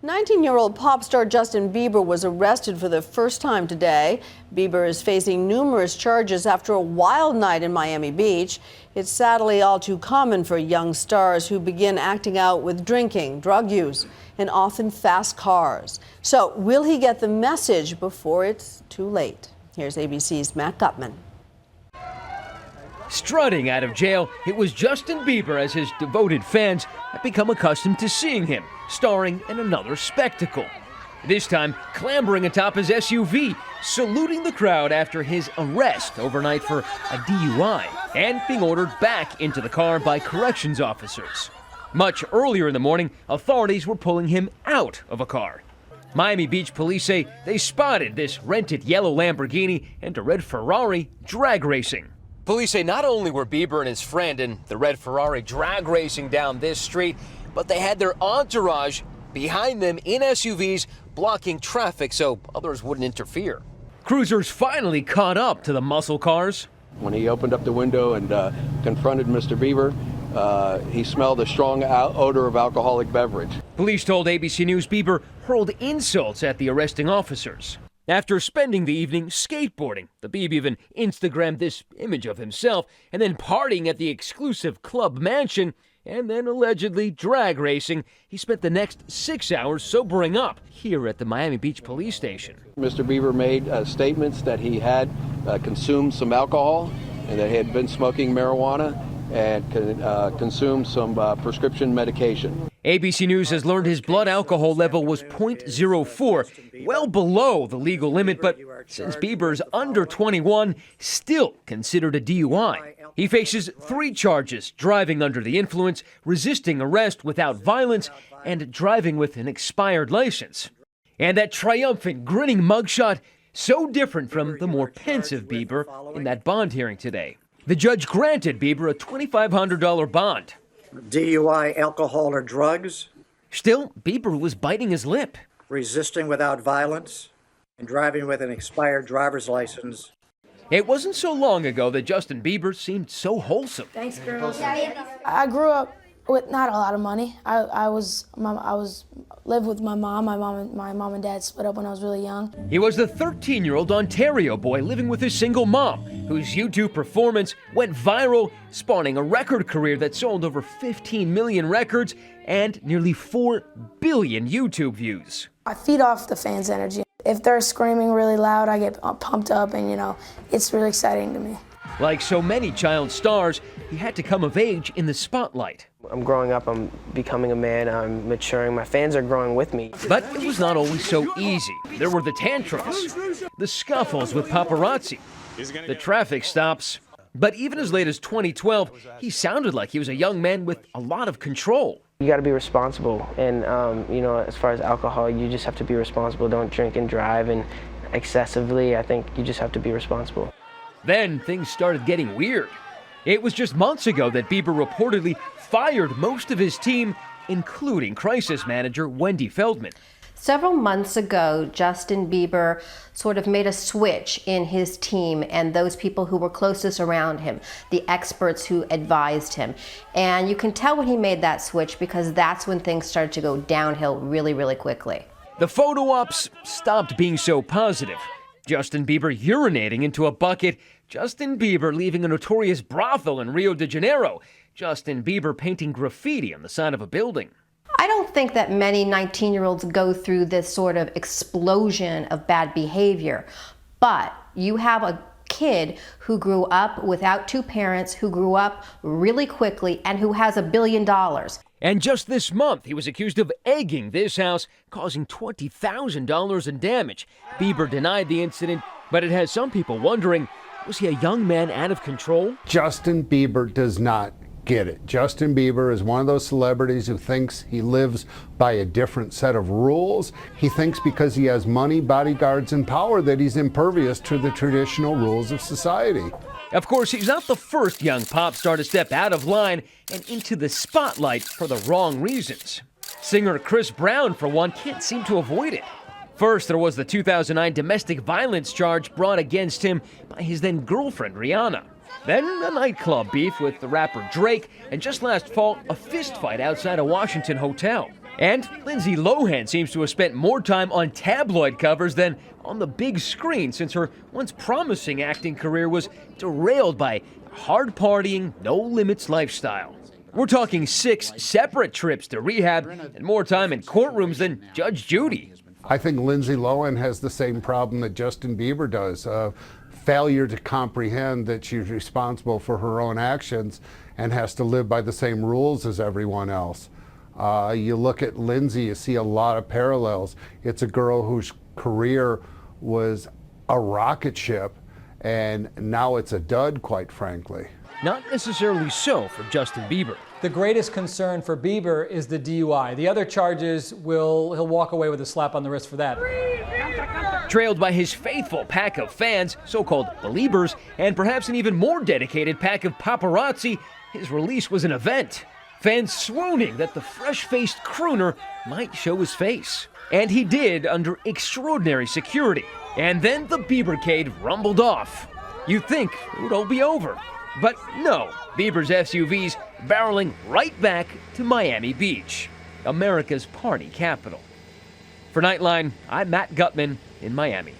19-year-old pop star Justin Bieber was arrested for the first time today. Bieber is facing numerous charges after a wild night in Miami Beach. It's sadly all too common for young stars who begin acting out with drinking, drug use, and often fast cars. So will he get the message before it's too late? Here's ABC's Matt Gutman. Strutting out of jail, it was Justin Bieber as his devoted fans have become accustomed to seeing him, starring in another spectacle. This time, clambering atop his SUV, saluting the crowd after his arrest overnight for a DUI, and being ordered back into the car by corrections officers. Much earlier in the morning, authorities were pulling him out of a car. Miami Beach police say they spotted this rented yellow Lamborghini and a red Ferrari drag racing. Police say not only were Bieber and his friend in the red Ferrari drag racing down this street, but they had their entourage behind them in SUVs blocking traffic so others wouldn't interfere. Cruisers finally caught up to the muscle cars. When he opened up the window and confronted Mr. Bieber, he smelled a strong odor of alcoholic beverage. Police told ABC News Bieber hurled insults at the arresting officers. After spending the evening skateboarding, the Bieber even Instagrammed this image of himself and then partying at the exclusive club mansion and then allegedly drag racing. He spent the next 6 hours sobering up here at the Miami Beach police station. Mr. Bieber made statements that he had consumed some alcohol and that he had been smoking marijuana and consumed some prescription medication. ABC News has learned his blood alcohol level was 0.04, well below the legal limit, but since Bieber's under 21, still considered a DUI. He faces 3 charges: driving under the influence, resisting arrest without violence, and driving with an expired license. And that triumphant, grinning mugshot, so different from the more pensive Bieber in that bond hearing today. The judge granted Bieber a $2,500 bond. DUI, alcohol, or drugs. Still, Bieber was biting his lip. Resisting without violence and driving with an expired driver's license. It wasn't so long ago that Justin Bieber seemed so wholesome. Thanks, girls. I grew up with not a lot of money. I lived with my mom. My mom and dad split up when I was really young. He was the 13-year-old Ontario boy living with his single mom, whose YouTube performance went viral, spawning a record career that sold over 15 million records and nearly 4 billion YouTube views. I feed off the fans' energy. If they're screaming really loud, I get pumped up, and it's really exciting to me. Like so many child stars, he had to come of age in the spotlight. I'm growing up, I'm becoming a man, I'm maturing, my fans are growing with me. But it was not always so easy. There were the tantrums, the scuffles with paparazzi, the traffic stops. But even as late as 2012, he sounded like he was a young man with a lot of control. You got to be responsible, and as far as alcohol, you just have to be responsible. Don't drink and drive and excessively. I think you just have to be responsible. Then things started getting weird. It was just months ago that Bieber reportedly fired most of his team, including crisis manager Wendy Feldman. Several months ago, Justin Bieber sort of made a switch in his team and those people who were closest around him, the experts who advised him. And you can tell when he made that switch because that's when things started to go downhill really, really quickly. The photo ops stopped being so positive. Justin Bieber urinating into a bucket, Justin Bieber leaving a notorious brothel in Rio de Janeiro, Justin Bieber painting graffiti on the side of a building. I don't think that many 19-year-olds go through this sort of explosion of bad behavior, but you have a kid who grew up without 2 parents, who grew up really quickly, and who has $1 billion. And just this month, he was accused of egging this house, causing $20,000 in damage. Bieber denied the incident, but it has some people wondering, was he a young man out of control? Justin Bieber does not get it. Justin Bieber is one of those celebrities who thinks he lives by a different set of rules. He thinks because he has money, bodyguards, and power that he's impervious to the traditional rules of society. Of course, he's not the first young pop star to step out of line and into the spotlight for the wrong reasons. Singer Chris Brown, for one, can't seem to avoid it. First, there was the 2009 domestic violence charge brought against him by his then-girlfriend, Rihanna. Then a nightclub beef with the rapper Drake, and just last fall, a fistfight outside a Washington hotel. And Lindsay Lohan seems to have spent more time on tabloid covers than on the big screen since her once promising acting career was derailed by hard partying, no limits lifestyle. We're talking 6 separate trips to rehab and more time in courtrooms than Judge Judy. I think Lindsay Lohan has the same problem that Justin Bieber does, failure to comprehend that she's responsible for her own actions and has to live by the same rules as everyone else. You look at Lindsay, you see a lot of parallels. It's a girl whose career was a rocket ship, and now it's a dud, quite frankly. Not necessarily so for Justin Bieber. The greatest concern for Bieber is the DUI. The other charges, he'll walk away with a slap on the wrist for that. Trailed by his faithful pack of fans, so-called Beliebers, and perhaps an even more dedicated pack of paparazzi, his release was an event. Fans swooning that the fresh-faced crooner might show his face. And he did under extraordinary security. And then the Biebercade rumbled off. You'd think it would all be over. But no, Bieber's SUV's barreling right back to Miami Beach, America's party capital. For Nightline, I'm Matt Gutman in Miami.